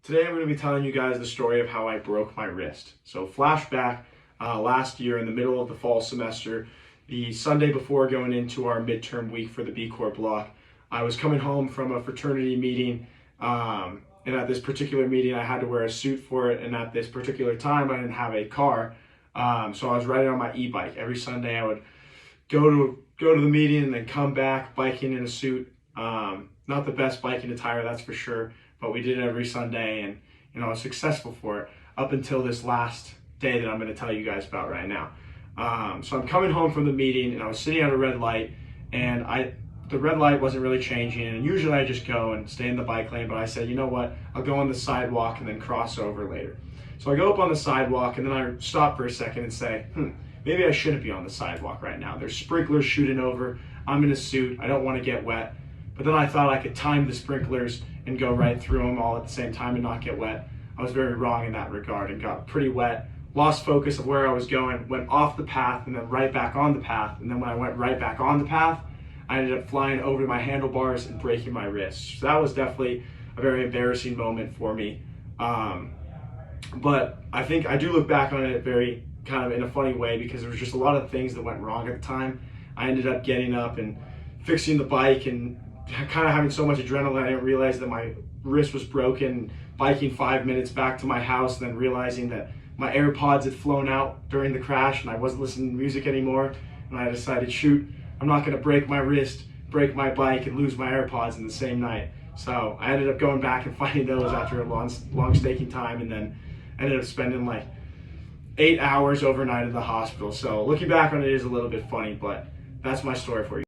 Today I'm going to be telling you guys the story of how I broke my wrist. So flashback, last year in the middle of the fall semester, the Sunday before going into our midterm week for the B Corp block, I was coming home from a fraternity meeting, and at this particular meeting I had to wear a suit for it, and at this particular time I didn't have a car, so I was riding on my e-bike. Every Sunday I would go to the meeting and then come back biking in a suit. Not the best biking attire, that's for sure, but we did it every Sunday, and I was successful for it up until this last day that I'm going to tell you guys about right now. So I'm coming home from the meeting, and I was sitting at a red light, and the red light wasn't really changing, and usually I just go and stay in the bike lane, but I said, you know what, I'll go on the sidewalk and then cross over later. So I go up on the sidewalk, and then I stop for a second and say, maybe I shouldn't be on the sidewalk right now. There's sprinklers shooting over, I'm in a suit, I don't want to get wet. But then I thought I could time the sprinklers and go right through them all at the same time and not get wet. I was very wrong in that regard and got pretty wet, lost focus of where I was going, went off the path and then right back on the path. And then when I went right back on the path, I ended up flying over my handlebars and breaking my wrist. So that was definitely a very embarrassing moment for me. But I think I do look back on it very kind of in a funny way, because there was just a lot of things that went wrong at the time. I ended up getting up and fixing the bike and kind of having so much adrenaline I didn't realize that my wrist was broken, biking 5 minutes back to my house, and then realizing that my AirPods had flown out during the crash and I wasn't listening to music anymore. And I decided, shoot, I'm not going to break my wrist, break my bike, and lose my AirPods in the same night. So I ended up going back and finding those after a long staking time, and then ended up spending like 8 hours overnight in the hospital. So looking back on it is a little bit funny, but that's my story for you.